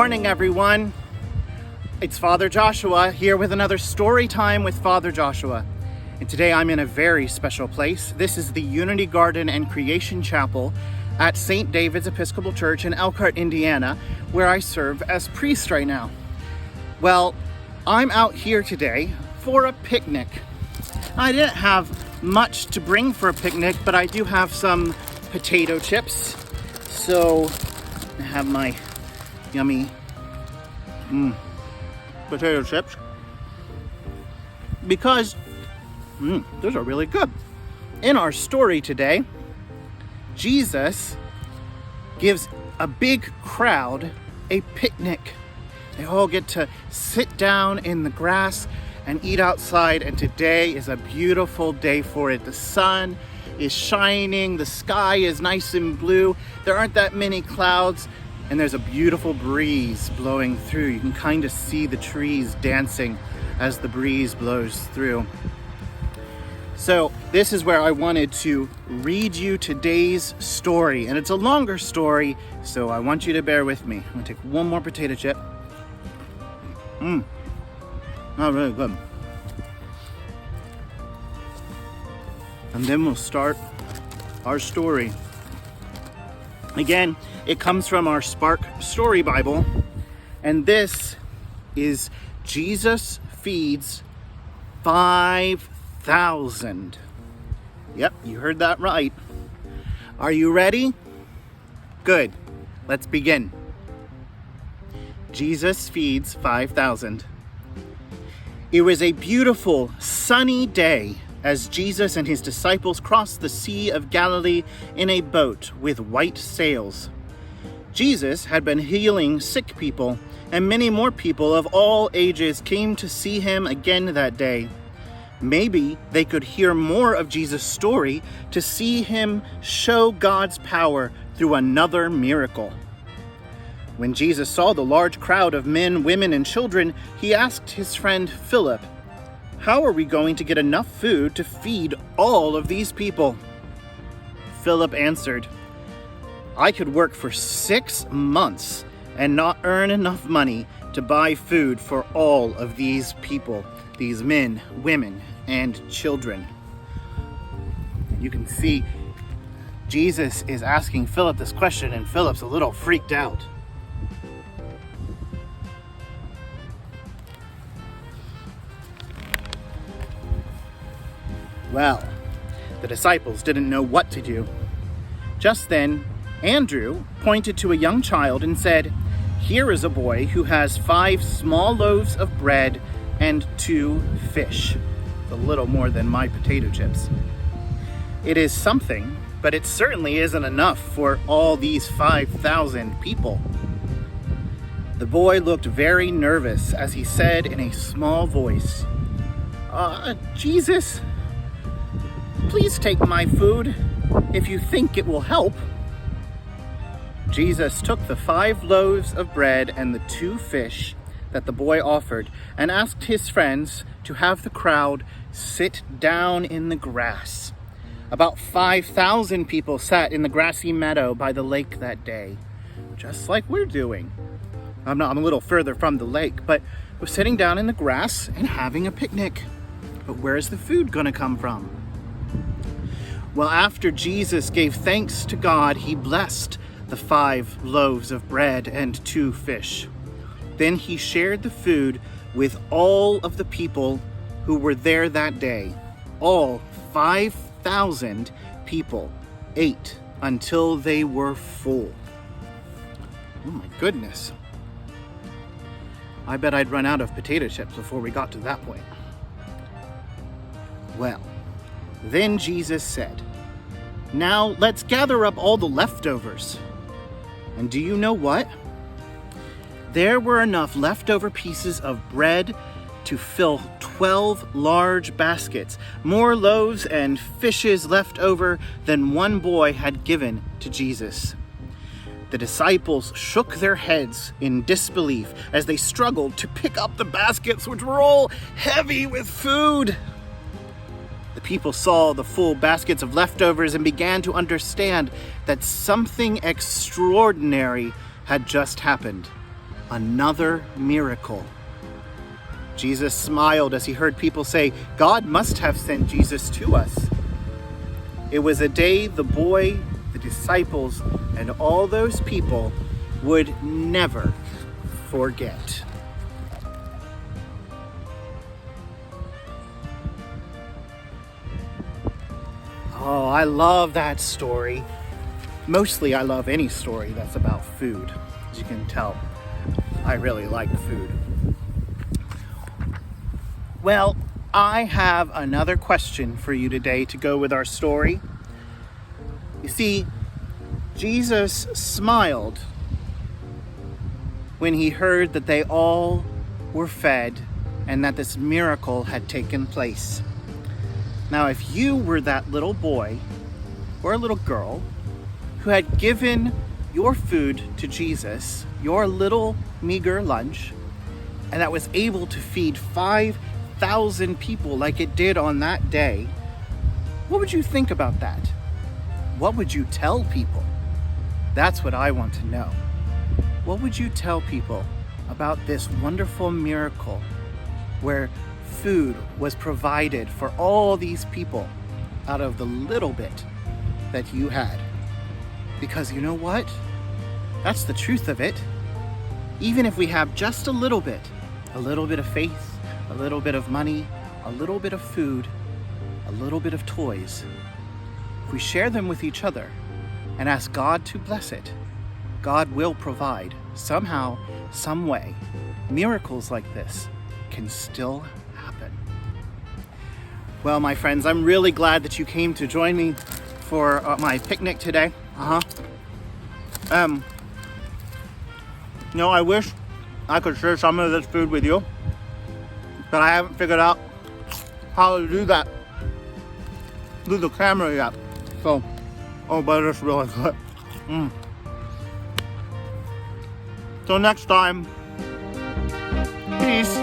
morning, everyone. It's Father Joshua here with another story time with Father Joshua. And today I'm in a very special place. This is the Unity Garden and Creation Chapel at St. David's Episcopal Church in Elkhart, Indiana, where I serve as priest right now. Well, I'm out here today for a picnic. I didn't have much to bring for a picnic, but I do have some potato chips. So I have my yummy potato chips because those are really good. In our story today, Jesus gives a big crowd a picnic. They all get to sit down in the grass and eat outside, and today is a beautiful day for it. The sun is shining, the sky is nice and blue, there aren't that many clouds, and there's a beautiful breeze blowing through. You can kind of see the trees dancing as the breeze blows through. So this is where I wanted to read you today's story, and it's a longer story, so I want you to bear with me. I'm gonna take one more potato chip. Not really good. And then we'll start our story. Again, it comes from our Spark Story Bible, and this is Jesus feeds 5,000. Yep, you heard that right. Are you ready? Good. Let's begin. Jesus feeds 5,000. It was a beautiful, sunny day as Jesus and his disciples crossed the Sea of Galilee in a boat with white sails. Jesus had been healing sick people, and many more people of all ages came to see him again that day. Maybe they could hear more of Jesus' story to see him show God's power through another miracle. When Jesus saw the large crowd of men, women, and children, he asked his friend Philip, "How are we going to get enough food to feed all of these people?" Philip answered, "I could work for 6 months and not earn enough money to buy food for all of these people, these men, women, and children." You can see Jesus is asking Philip this question, and Philip's a little freaked out. Well, the disciples didn't know what to do. Just then, Andrew pointed to a young child and said, "Here is a boy who has 5 small loaves of bread and 2 fish." A little more than my potato chips. It is something, but it certainly isn't enough for all these 5,000 people. The boy looked very nervous as he said in a small voice, Jesus, please take my food if you think it will help." Jesus took the 5 loaves of bread and the 2 fish that the boy offered and asked his friends to have the crowd sit down in the grass. About 5,000 people sat in the grassy meadow by the lake that day, just like we're doing. I'm a little further from the lake, but we're sitting down in the grass and having a picnic. But where's the food gonna come from? Well, after Jesus gave thanks to God, he blessed the 5 loaves of bread and 2 fish. Then he shared the food with all of the people who were there that day. All 5,000 people ate until they were full. Oh my goodness. I bet I'd run out of potato chips before we got to that point. Well, then Jesus said, "Now let's gather up all the leftovers." And do you know what? There were enough leftover pieces of bread to fill 12 large baskets, more loaves and fishes left over than one boy had given to Jesus. The disciples shook their heads in disbelief as they struggled to pick up the baskets, which were all heavy with food. The people saw the full baskets of leftovers and began to understand that something extraordinary had just happened. another miracle. Jesus smiled as he heard people say, God must have sent Jesus to us. It was a day the boy, the disciples, and all those people would never forget. Oh, I love that story. Mostly I love any story that's about food. As you can tell, I really like food. Well, I have another question for you today to go with our story. You see, Jesus smiled when he heard that they all were fed and that this miracle had taken place. Now, if you were that little boy or a little girl who had given your food to Jesus, your little meager lunch, and that was able to feed 5,000 people like it did on that day, what would you think about that? What would you tell people? That's what I want to know. What would you tell people about this wonderful miracle where food was provided for all these people out of the little bit that you had? Because you know what? That's the truth of it. Even if we have just a little bit of faith, a little bit of money, a little bit of food, a little bit of toys, if we share them with each other and ask God to bless it, God will provide somehow, some way. Miracles like this can still happen. Well, my friends, I'm really glad that you came to join me for my picnic today. I wish I could share some of this food with you, but I haven't figured out how to do that through the camera yet. So, but it's really good. Till next time, peace.